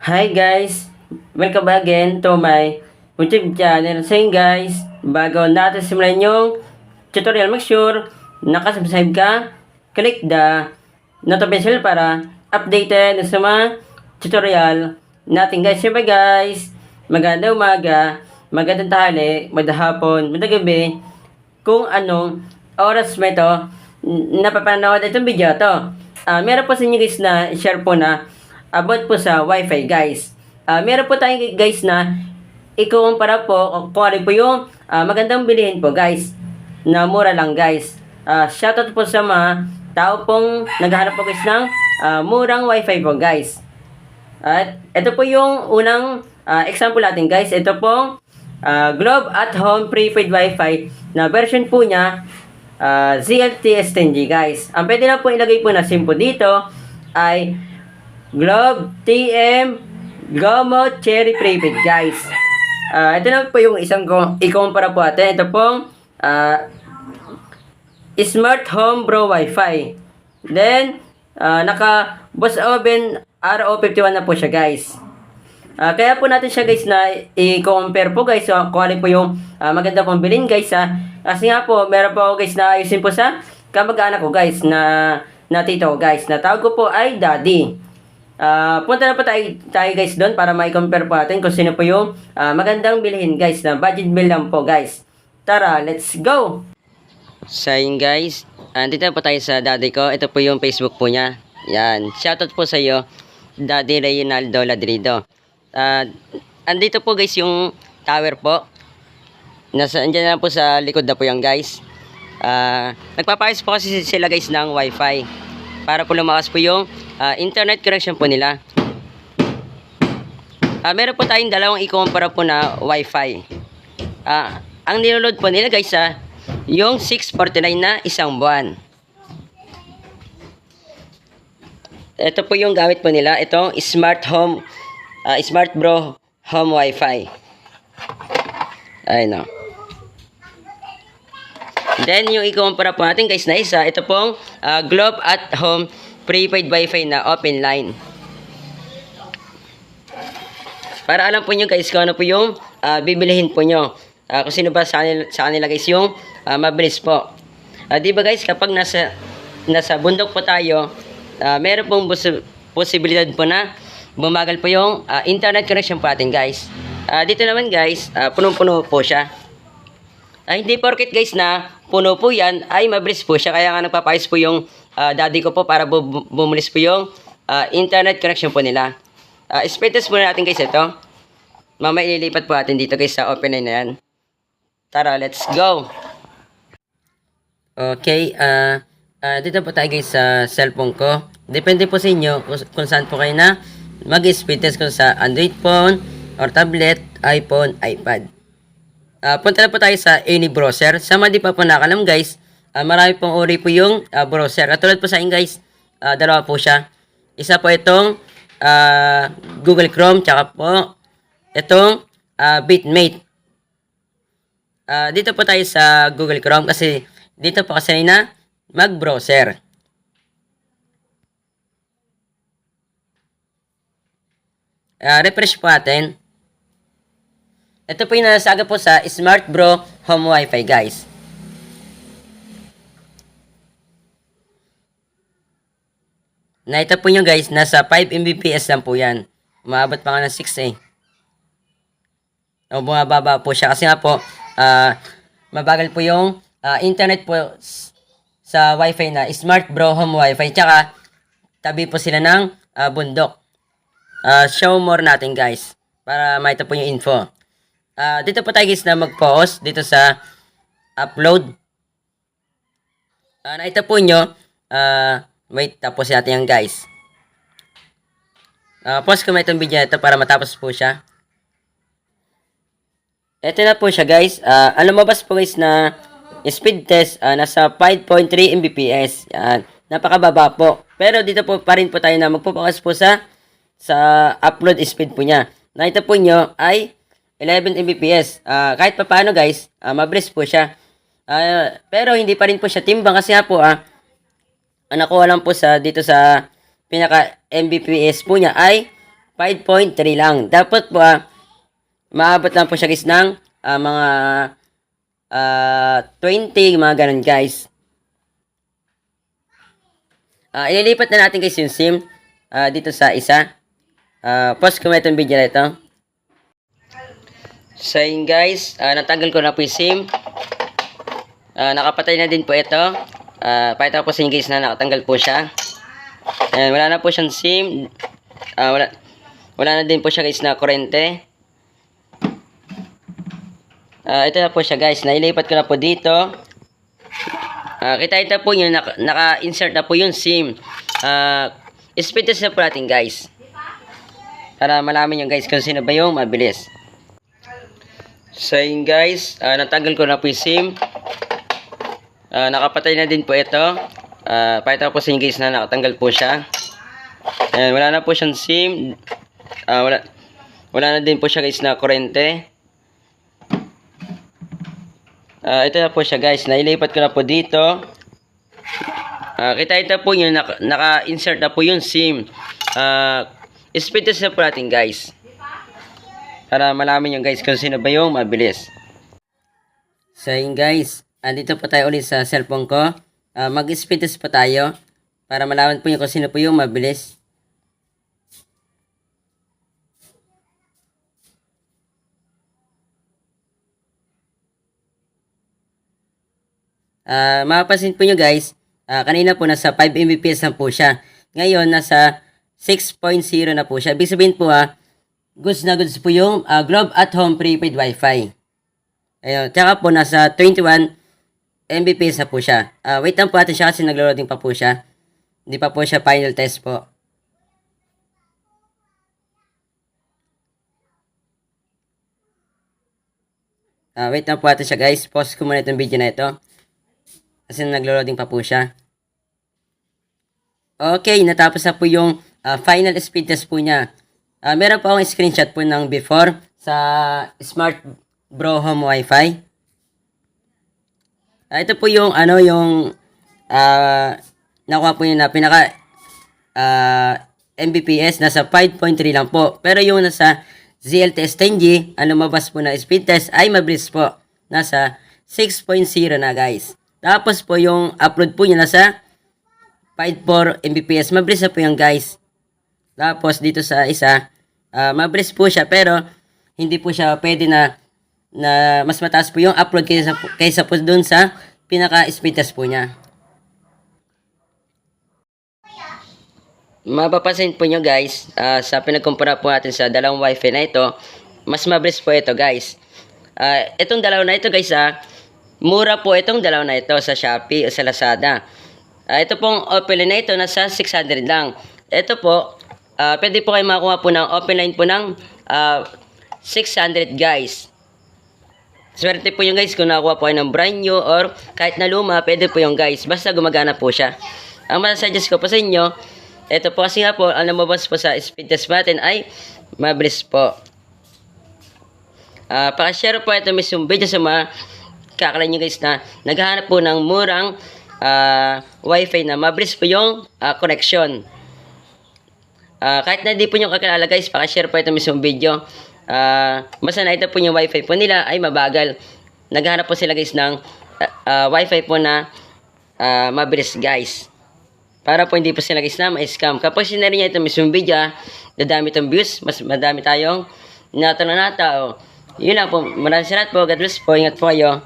Hi guys! Welcome back again to my YouTube channel. So yun guys, bago natin simulan yung tutorial, make sure nakasubscribe ka, click the notification para updated sa mga tutorial natin guys. Siyempre guys, magandang umaga, magandang tanghali, magandang hapon, magandang gabi, kung anong oras mo ito napapanood itong video to. Meron po sa inyo guys na share po na about po sa wifi guys. Meron po tayo guys na ikukumpara po kung ano po yung magandang bilhin po guys na mura lang guys. Shoutout po sa mga tao pong naghahanap po guys ng murang wifi po guys. At ito po yung unang example natin guys. Ito pong Globe at Home Prepaid Wi-Fi na version po niya ZLTS10G guys. Ang pwede na po ilagay po na SIM po dito ay Globe TM Gomo Cherry Prepaid guys. Ito na po yung isang ikumpara po natin. Ito pong Smart Home Bro Wi-Fi. Then naka Boss Oven RO51 na po siya guys. Kaya po natin siya guys na i-compare po guys kung ano po yung maganda pong bilhin guys kasi nga po meron po ako guys na ayusin po sa kamag-anak ko guys na tito ko guys na tawag ko po ay Daddy. Punta na po tayo guys doon para ma-compare po natin kung sino po yung magandang bilhin guys na budget bill lang po guys. Tara, let's go! So yun guys, andito po tayo sa daddy ko. Ito po yung Facebook po niya. Yan, shoutout po sa iyo Daddy Reynaldo Ladrido. Andito po guys yung tower po. Andyan na po sa likod na po yan guys. Nagpapayos po kasi sila guys ng wifi para po lumakas po yung internet connection po nila. Meron po tayong dalawang ikumpara po na wifi. Ang niloload po nila guys yung 649 na isang buwan. Ito po yung gamit po nila, itong Smart Home Smart Bro Home Wi-Fi. Ayun o. Then yung ikumpara po natin guys na isa, ito pong Globe at Home Prepaid Wi-Fi na open line. Para alam po nyo guys kung ano po yung bibilihin po nyo. Kung sino ba sa kanila guys yung mabilis po. Diba guys, kapag nasa bundok po tayo, meron pong posibilidad po na bumagal po yung internet connection po natin guys. Dito naman guys, punong-puno po siya. Hindi porket guys na puno po yan ay mabilis po siya. Kaya nga nagpapayos po yung daddy ko po para bumulis po yung internet connection po nila. Speed test muna natin guys ito. Mamaya ililipat po natin dito guys sa open line na yan. Tara, let's go! Okay, dito po tayo guys sa cellphone ko. Depende po sa inyo kung saan po kayo na mag-speed test kung sa Android phone or tablet, iPhone, iPad. Punta na po tayo sa any browser. Sa mga di pa po nakalam guys, marami pong uri po yung browser. At tulad po sa inyo guys, dalawa po siya. Isa po itong Google Chrome, tsaka po itong Bitmate. Dito po tayo sa Google Chrome kasi dito po kasi na mag-browser. Refresh po natin. Ito po yung nasaga po sa Smart Bro Home Wi-Fi guys. Na ito po nyo guys, nasa 5 Mbps lang po yan. Umabot pa nga ng 6 eh. O bumababa po siya kasi nga po, mabagal po yung internet po sa Wi-Fi na Smart Bro Home Wi-Fi. Tsaka, tabi po sila ng bundok. Show more natin guys para makita po yung info. Dito po tayo guys na mag-pause dito sa upload. Nakita po nyo, wait, tapos natin yan guys. Pause ko may itong video na ito para matapos po siya. Ito na po siya guys. Lumabas po guys na speed test nasa 5.3 Mbps. Yan. Napakababa po. Pero dito po pa rin po tayo na magpo-focus po sa upload speed po niya. Nakita po nyo ay 11 Mbps. Kahit pa paano guys, mabilis po siya. Pero hindi pa rin po siya timbang kasi nga po nakuha lang po dito sa pinaka Mbps po niya ay 5.3 lang. Dapat po maabot lang po siya guys ng mga 20, mga ganun guys. Ililipat na natin guys yung SIM dito sa isa. Pause ko itong video na ito. So yun guys, natanggal ko na po yung SIM. Nakapatay na din po ito. Pakita ko po sa inyo guys na nakatanggal po siya. And wala na po siyang SIM. Wala na din po siya guys na kurente. Ito na po siya guys. Nailipat ko na po dito. Kita po yun. Naka-insert na po yung SIM. Speed test na po natin guys. Para malaman nyo guys kung sino ba yung mabilis. So yun guys. Natanggal ko na po yung SIM. Nakapatay na din po ito. Pakita ko po sa inyo guys na nakatanggal po siya. And wala na po siyang SIM. Wala na din po siya guys na kurente. Ito na po siya guys. Nailipat ko na po dito. Kita po yun. Naka-insert na po yung SIM. Speed test na po natin guys. Para malaman nyo guys kung sino ba yung mabilis. So yun guys. Andito po tayo ulit sa cellphone ko. Mag-speed test po tayo. Para malaman po nyo kung sino po yung mabilis. Mapapansin po nyo guys, kanina po nasa 5 Mbps na po siya. Ngayon, nasa 6.0 na po siya. Ibig sabihin po goods na goods po yung Globe at Home prepaid Wi-Fi. Ayun, tsaka po nasa 21 Mbps na po siya. Wait lang po natin siya kasi naglo-loading pa po siya. Hindi pa po siya final test po. Wait lang po natin siya guys. Pause ko muna itong video na ito. Kasi naglo-loading pa po siya. Okay, natapos na po yung final speed test po niya. Meron po akong screenshot po ng before sa Smart Bro Home Wi-Fi. Ito po yung nakuha po yun na pinaka Mbps, nasa 5.3 lang po. Pero yung nasa ZLTS 10G, ang lumabas po na speed test ay mabilis po. Nasa 6.0 na guys. Tapos po yung upload po niya nasa 5.4 Mbps. Mabilis na po yung guys. Tapos dito sa isa, mabilis po siya pero hindi po siya pwede na mas mataas po yung upload kaysa po dun sa pinaka speed test po niya. Mapapansin po nyo guys, sa pinagkumpara po natin sa dalawang wifi na ito, mas mabilis po ito guys. Itong dalawa na ito guys mura po itong dalawa na ito sa Shopee o sa Lazada. Ito pong open line na ito nasa 600 lang. Ito po, pwede po kayo makakuha po ng open line po ng 600 guys. Swerte po yung guys kung nakakuha po kayo ng brand new or kahit na luma, pwede po yung guys. Basta gumagana po siya. Ang masasuggest ko po sa inyo, ito po kasi nga po, ang lumabas po sa speed test button ay mabilis po. Pakashare po ito mismong video sa mga kakalain nyo guys na naghahanap po ng murang wifi na mabilis po yung connection. Kahit na hindi po nyo kakilala guys, pakashare po ito mismong video. Basta na ito po yung wifi po nila ay mabagal. Naghahanap po sila guys ng wifi po na mabilis guys. Para po hindi po sila guys na ma-scam. Kapag sinari niya ito mismong video, dadami itong views, mas madami tayong natanong na tao. Yun lang po. Maraming salamat po. God bless po. Ingat po kayo.